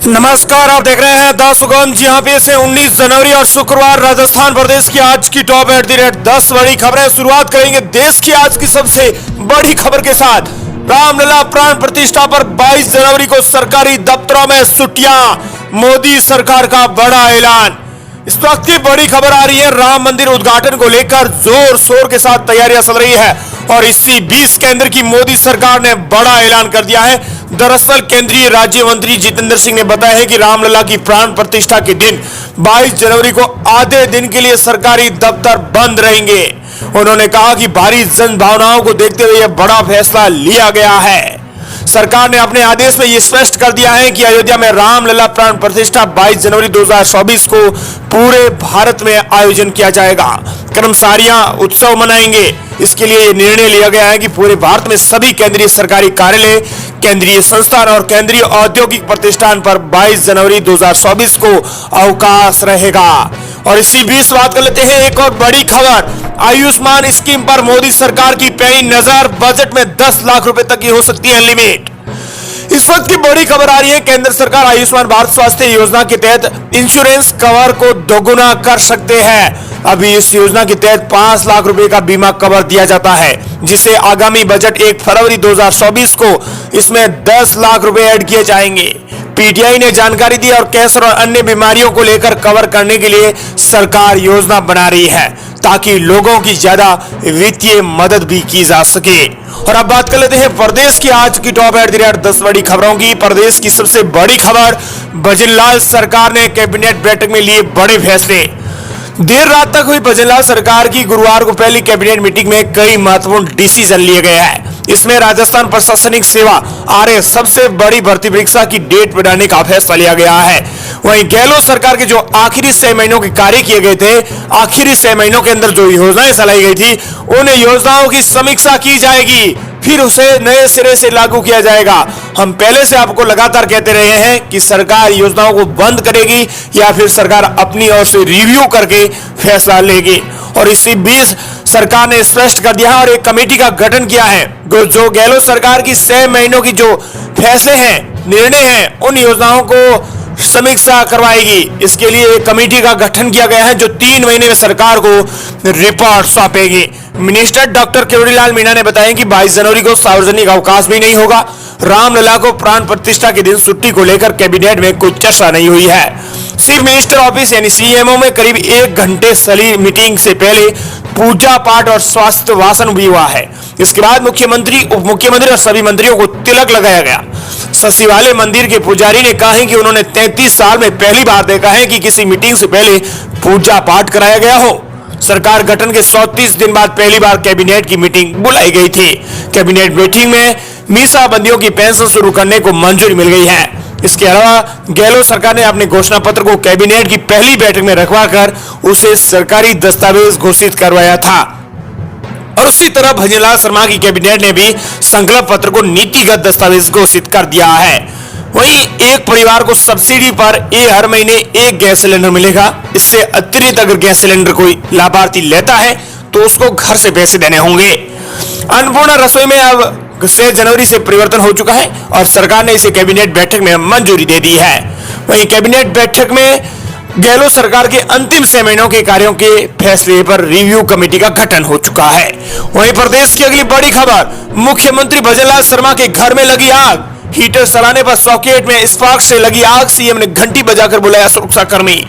नमस्कार, आप देख रहे हैं द सुगम। जी हाँ, पेश है 19 जनवरी और शुक्रवार राजस्थान प्रदेश की आज की टॉप @10 बड़ी खबरें। शुरुआत करेंगे देश की आज की सबसे बड़ी खबर के साथ। रामलला प्राण प्रतिष्ठा पर 22 जनवरी को सरकारी दफ्तरों में छुट्टियां, मोदी सरकार का बड़ा ऐलान। इस वक्त की बड़ी खबर आ रही है, राम मंदिर उद्घाटन को लेकर जोर शोर के साथ तैयारियां चल रही है और इसी बीच केंद्र की मोदी सरकार ने बड़ा ऐलान कर दिया है। दरअसल केंद्रीय राज्य मंत्री जितेंद्र सिंह ने बताया है कि रामलला की प्राण प्रतिष्ठा के दिन 22 जनवरी को आधे दिन के लिए सरकारी दफ्तर बंद रहेंगे। उन्होंने कहा कि भारी जन भावनाओं को देखते हुए यह बड़ा फैसला लिया गया है। सरकार ने अपने आदेश में यह स्पष्ट कर दिया है कि अयोध्या में रामलला प्राण प्रतिष्ठा 22 जनवरी 2024 को पूरे भारत में आयोजन किया जाएगा। कर्मचारियां उत्सव मनाएंगे। इसके लिए यह निर्णय लिया गया है कि पूरे भारत में सभी केंद्रीय सरकारी कार्यालय, केंद्रीय संस्थान और केंद्रीय औद्योगिक प्रतिष्ठान पर 22 जनवरी 2024 को अवकाश रहेगा। और इसी बीच बात कर लेते हैं एक और बड़ी खबर। आयुष्मान स्कीम पर मोदी सरकार की पैनी नजर। बजट में 10 लाख रुपए तक की हो सकती है लिमिट। इस वक्त की बड़ी खबर आ रही है, केंद्र सरकार आयुष्मान भारत स्वास्थ्य योजना के तहत इंश्योरेंस कवर को दोगुना कर सकते हैं। अभी इस योजना के तहत 5 लाख रुपए का बीमा कवर दिया जाता है, जिसे आगामी बजट 1 फरवरी 2024 को इसमें 10 लाख रुपए ऐड किए जाएंगे। पीटीआई ने जानकारी दी और कैंसर और अन्य बीमारियों को लेकर कवर करने के लिए सरकार योजना बना रही है ताकि लोगों की ज्यादा वित्तीय मदद भी की जा सके। और अब बात कर लेते हैं प्रदेश की आज की टॉप @10 बड़ी खबरों की। प्रदेश की सबसे बड़ी खबर, भजनलाल सरकार ने कैबिनेट बैठक में लिए बड़े फैसले। देर रात तक हुई भजनलाल सरकार की गुरुवार को पहली कैबिनेट मीटिंग में कई महत्वपूर्ण डिसीजन लिए गए हैं। इसमें राजस्थान प्रशासनिक सेवा RS सबसे बड़ी भर्ती परीक्षा की डेट बढ़ाने का फैसला लिया गया है। वहीं गहलोत सरकार के जो आखिरी 6 महीनों के कार्य किए गए थे, आखिरी 6 महीनों के अंदर जो योजनाएं चलाई गई थी, उन योजनाओं की समीक्षा की जाएगी, फिर उसे नए सिरे से लागू किया जाएगा। हम पहले से आपको लगातार कहते रहे हैं कि सरकार योजनाओं को बंद करेगी या फिर सरकार अपनी ओर से रिव्यू करके फैसला लेगी। और इसी बीच सरकार ने स्पष्ट कर दिया और एक कमेटी का गठन किया है जो गहलोत सरकार की 6 महीनों की जो फैसले हैं, निर्णय हैं, उन योजनाओं को समीक्षा करवाएगी। इसके लिए एक कमेटी का गठन किया गया है जो 3 महीने में सरकार को रिपोर्ट सौंपेगी। मिनिस्टर डॉक्टर किरोड़ीलाल मीणा ने बताया कि 22 जनवरी को सार्वजनिक अवकाश भी नहीं होगा। रामलला को प्राण प्रतिष्ठा के दिन छुट्टी को लेकर कैबिनेट में कोई चर्चा नहीं हुई है। चीफ मिनिस्टर ऑफिस यानी CMO में करीब 1 घंटे चली मीटिंग से पहले पूजा पाठ और स्वास्थ्य भाषण भी हुआ है। इसके बाद मुख्यमंत्री, उप मुख्यमंत्री और सभी मंत्रियों को तिलक लगाया गया। सचिवालय मंदिर के पुजारी ने कहा है कि उन्होंने 33 साल में पहली बार देखा है कि किसी मीटिंग से पहले पूजा पाठ कराया गया हो। सरकार गठन के 34 दिन बाद पहली बार कैबिनेट की मीटिंग बुलाई गई थी। कैबिनेट मीटिंग में मीसाबंदियों की पेंशन शुरू करने को मंजूरी मिल गई है। इसके अलावा गहलोत सरकार ने अपने घोषणा पत्र को कैबिनेट की पहली बैठक में रखवाकर उसे सरकारी दस्तावेज घोषित करवाया था। और उसी तरह भजनलाल शर्मा की कैबिनेट ने भी संकल्प पत्र को नीतिगत दस्तावेज घोषित कर दिया है। वहीं एक परिवार को सब्सिडी पर हर महीने 1 गैस सिलेंडर मिलेगा। इससे अतिरिक्त अगर गैस सिलेंडर कोई लाभार्थी लेता है तो उसको घर से पैसे देने होंगे। अन्नपूर्णा रसोई में अब 6 जनवरी से परिवर्तन हो चुका है और सरकार ने इसे कैबिनेट बैठक में मंजूरी दे दी है। वहीं कैबिनेट बैठक में गहलोत सरकार के अंतिम 6 महीनों के कार्यों के फैसले पर रिव्यू कमेटी का गठन हो चुका है। वहीं प्रदेश की अगली बड़ी खबर, मुख्यमंत्री भजनलाल शर्मा के घर में लगी आग। हीटर चलाने पर सॉकेट में स्पार्क से लगी आग। CM ने घंटी बजाकर बुलाया सुरक्षाकर्मी।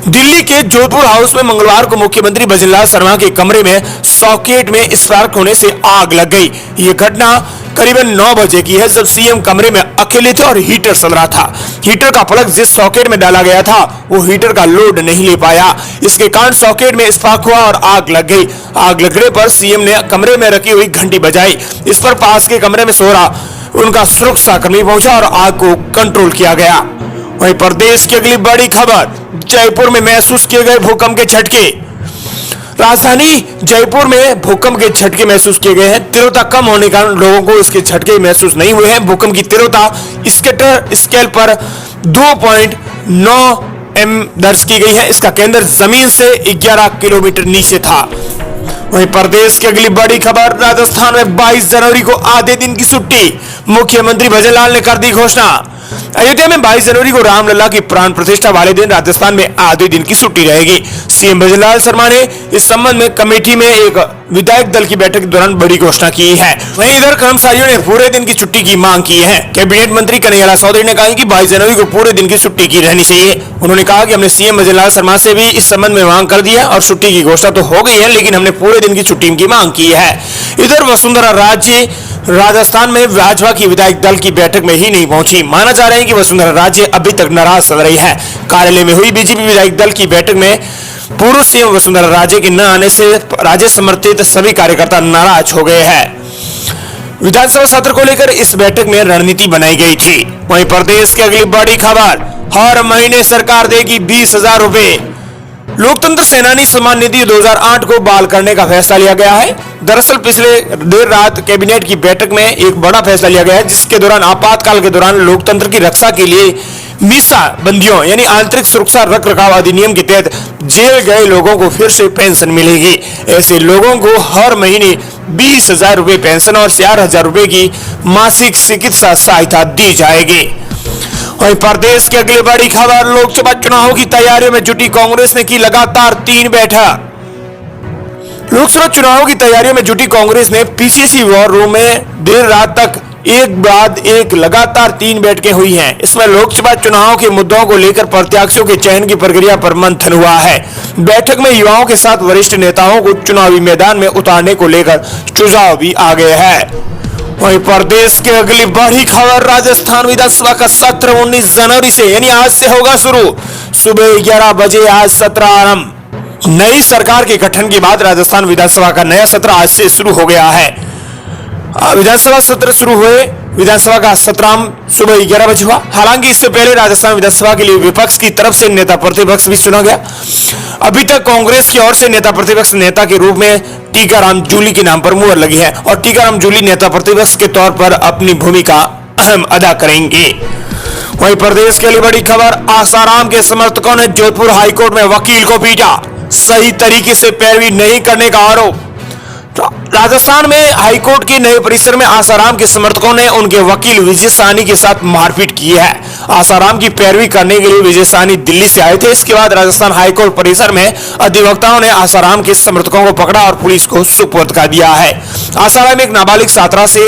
दिल्ली के जोधपुर हाउस में मंगलवार को मुख्यमंत्री भजनलाल शर्मा के कमरे में सॉकेट में स्पार्क होने से आग लग गई। यह घटना करीबन 9 बजे की है, जब CM कमरे में अकेले थे और हीटर चल रहा था। हीटर का प्लग जिस सॉकेट में डाला गया था वो हीटर का लोड नहीं ले पाया। इसके कारण सॉकेट में स्पार्क हुआ और आग लग गई। आग लगने पर CM ने कमरे में रखी हुई घंटी बजाई। इस पर पास के कमरे में सो रहा उनका सुरक्षाकर्मी पहुंचा और आग को कंट्रोल किया गया। वहीं प्रदेश की अगली बड़ी खबर, जयपुर में महसूस किए गए भूकंप के झटके। राजधानी जयपुर में भूकंप के झटके महसूस किए गए हैं। तीव्रता कम होने के कारण लोगों को इसके झटके महसूस नहीं हुए हैं। भूकंप की तीव्रता रिक्टर स्केल पर 2.9 दर्ज की गई है। इसका केंद्र जमीन से 11 किलोमीटर नीचे था। वहीं प्रदेश की अगली बड़ी खबर, राजस्थान में 22 जनवरी को आधे दिन की छुट्टी। मुख्यमंत्री भजनलाल ने कर दी घोषणा। अयोध्या में 22 जनवरी को रामलला की प्राण प्रतिष्ठा वाले दिन राजस्थान में आधे दिन की छुट्टी रहेगी। सीएम भजनलाल शर्मा ने इस संबंध में कमेटी में एक विधायक दल की बैठक के दौरान बड़ी घोषणा की है। वहीं इधर कर्मचारियों ने पूरे दिन की छुट्टी की मांग की है। कैबिनेट मंत्री कन्हैयालाल चौधरी ने कहा कि 22 जनवरी को पूरे दिन की छुट्टी की रहनी चाहिए। उन्होंने कहा कि हमने सीएम भजनलाल शर्मा से भी इस संबंध में मांग कर दी है और छुट्टी की घोषणा तो हो गई है, लेकिन हमने पूरे दिन की छुट्टी की मांग की है। इधर वसुंधरा राजे राजस्थान में भाजपा की विधायक दल की बैठक में ही नहीं पहुंची। माना जा रहा है कि वसुंधरा राजे अभी तक नाराज चल रही है। कार्यालय में हुई बीजेपी विधायक दल की बैठक में पूर्व सीएम वसुंधरा राजे के न आने से राजे समर्थित सभी कार्यकर्ता नाराज हो गए हैं। विधानसभा सत्र को लेकर इस बैठक में रणनीति बनाई गई थी। वहीं प्रदेश की अगली बड़ी खबर, हर महीने सरकार देगी 20,000 रुपए। लोकतंत्र सेनानी सम्मान निधि 2008 को बहाल करने का फैसला लिया गया है। दरअसल पिछले देर रात कैबिनेट की बैठक में एक बड़ा फैसला लिया गया है, जिसके दौरान आपातकाल के दौरान लोकतंत्र की रक्षा के लिए मीसा बंदियों यानी आंतरिक सुरक्षा रख रखाव अधिनियम के तहत जेल गए लोगों को फिर से पेंशन मिलेगी। ऐसे लोगों को हर महीने 20,000 रुपए पेंशन और 4,000 रुपए की मासिक चिकित्सा सहायता दी जाएगी। वहीं प्रदेश की अगली बड़ी खबर, लोकसभा चुनाव की तैयारियों में जुटी कांग्रेस ने की लगातार 3 बैठक। लोकसभा चुनाव की तैयारियों में जुटी कांग्रेस ने पीसीसी वॉर रूम में देर रात तक एक बाद एक लगातार 3 बैठकें हुई हैं। इसमें लोकसभा चुनाव के मुद्दों को लेकर प्रत्याशियों के चयन की प्रक्रिया पर मंथन हुआ है। बैठक में युवाओं के साथ वरिष्ठ नेताओं को चुनावी मैदान में उतारने को लेकर सुझाव भी आ गए हैं। वहीं प्रदेश की अगली बड़ी खबर, राजस्थान विधानसभा का सत्र 19 जनवरी से यानी आज से होगा शुरू। सुबह 11 बजे आज सत्र आरंभ। नई सरकार के गठन के बाद राजस्थान विधानसभा का नया सत्र आज से शुरू हो गया है। विधानसभा सत्र शुरू हुए, विधानसभा का सत्रारंभ सुबह 11 बजे हुआ। हालांकि इससे पहले राजस्थान विधानसभा के लिए विपक्ष की तरफ से नेता प्रतिपक्ष भी चुना गया। अभी तक कांग्रेस की ओर से नेता प्रतिपक्ष नेता के रूप में टीकाराम जूली के नाम पर मुहर लगी है और टीकाराम जूली नेता प्रतिपक्ष के तौर पर अपनी भूमिका अहम अदा करेंगे। वहीं प्रदेश के लिए बड़ी खबर, आसाराम के समर्थकों ने जोधपुर हाईकोर्ट में वकील को पीटा, सही तरीके से पैरवी नहीं करने का आरोप। राजस्थान में हाईकोर्ट के नए परिसर में आसाराम के समर्थकों ने उनके वकील विजय साहनी के साथ मारपीट की है। आसाराम की पैरवी करने के लिए विजय साहनी दिल्ली से आए थे। इसके बाद राजस्थान हाईकोर्ट परिसर में अधिवक्ताओं ने आसाराम के समर्थकों को पकड़ा और पुलिस को सुपुर्द कर दिया है। आसाराम एक नाबालिग छात्रा से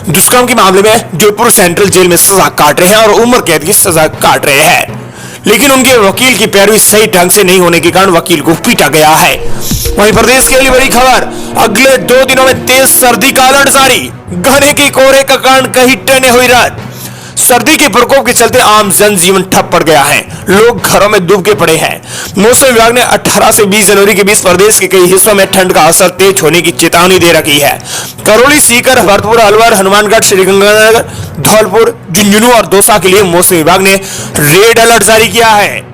दुष्कर्म के मामले में जोधपुर सेंट्रल जेल में सजा काट रहे हैं और उम्र कैद की सजा काट रहे हैं, लेकिन उनके वकील की पैरवी सही ढंग से नहीं होने के कारण वकील को पीटा गया है। वहीं प्रदेश के लिए बड़ी खबर, अगले 2 दिनों में तेज सर्दी का अलर्ट जारी। घने के कोहरे का कारण कई ट्रेनें हुई रद्द। सर्दी के प्रकोप के चलते आम जनजीवन ठप पड़ गया है, लोग घरों में डूब के पड़े हैं। मौसम विभाग ने 18 से 20 जनवरी के बीच प्रदेश के कई हिस्सों में ठंड का असर तेज होने की चेतावनी दे रखी है। करौली, सीकर, भरतपुर, अलवर, हनुमानगढ़, श्रीगंगानगर, धौलपुर, झुंझुनू और दौसा के लिए मौसम विभाग ने रेड अलर्ट जारी किया है।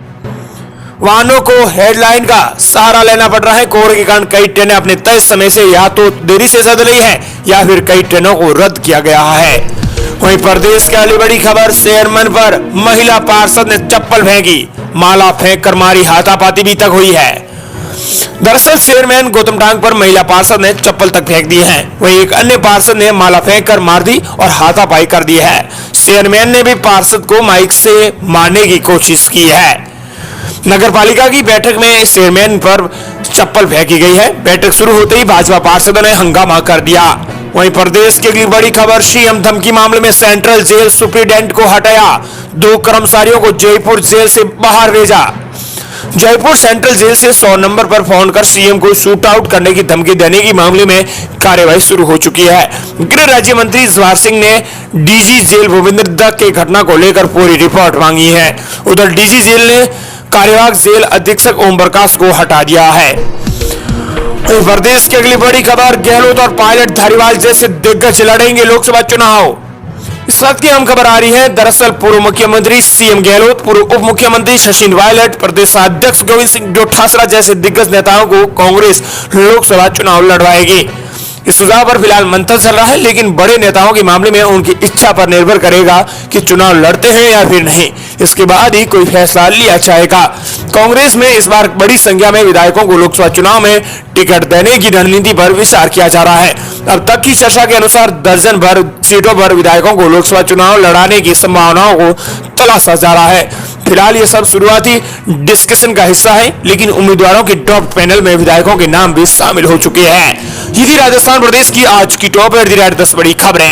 वाहनों को हेडलाइन का सहारा लेना पड़ रहा है। कोहरे के कारण कई ट्रेनें अपने तय समय से या तो देरी से चल रही है या फिर कई ट्रेनों को रद्द किया गया है। वहीं प्रदेश की अगली बड़ी खबर, शेरमन पर महिला पार्षद ने चप्पल फेंकी, माला फेंक कर मारी, हाथापाती भी तक हुई है। दरअसल चेयरमैन गौतम टांग पर महिला पार्षद ने चप्पल तक फेंक दी है। वहीं एक अन्य पार्षद ने माला फेंक कर मार दी और हाथापाई कर दी है। चेयरमैन ने भी पार्षद को माइक से मारने की कोशिश की है। नगर पालिका की बैठक में चेयरमैन पर चप्पल फेंकी गई है। बैठक शुरू होते ही भाजपा पार्षदों ने हंगामा कर दिया। वहीं प्रदेश की अगली बड़ी खबर, सीएम धमकी मामले में सेंट्रल जेल सुप्रीडेंट को हटाया, 2 कर्मचारियों को जयपुर जेल से बाहर भेजा। जयपुर सेंट्रल जेल से 100 नंबर पर फोन कर सीएम को शूट आउट करने की धमकी देने के मामले में कार्यवाही शुरू हो चुकी है। गृह राज्य मंत्री जवाहर सिंह ने डीजी जेल भूपेंद्र दत्त की घटना को लेकर पूरी रिपोर्ट मांगी है। उधर डीजी जेल ने कार्यवाहक जेल अधीक्षक ओम प्रकाश को हटा दिया है। प्रदेश की अगली बड़ी खबर, गहलोत और पायलट धारीवाल जैसे दिग्गज लड़ेंगे लोकसभा चुनाव। इस वक्त की अहम खबर आ रही है। दरअसल पूर्व मुख्यमंत्री सीएम गहलोत, पूर्व उप मुख्यमंत्री सचिन पायलट, प्रदेश अध्यक्ष गोविंद सिंह डोटासरा जैसे दिग्गज नेताओं को कांग्रेस लोकसभा चुनाव लड़वाएगी। इस सुझाव पर फिलहाल मंथन चल रहा है, लेकिन बड़े नेताओं के मामले में उनकी इच्छा पर निर्भर करेगा कि चुनाव लड़ते हैं या फिर नहीं। इसके बाद ही कोई फैसला लिया जाएगा। कांग्रेस में इस बार बड़ी संख्या में विधायकों को लोकसभा चुनाव में टिकट देने की रणनीति पर विचार किया जा रहा है। अब तक की चर्चा के अनुसार दर्जन भर सीटों पर विधायकों को लोकसभा चुनाव लड़ाने की संभावनाओं को तलाशा जा रहा है। फिलहाल ये सब शुरुआती डिस्कशन का हिस्सा है, लेकिन उम्मीदवारों के टॉप पैनल में विधायकों के नाम भी शामिल हो चुके हैं। ये थी राजस्थान प्रदेश की आज की टॉप एट द रेट 10 बड़ी खबरें।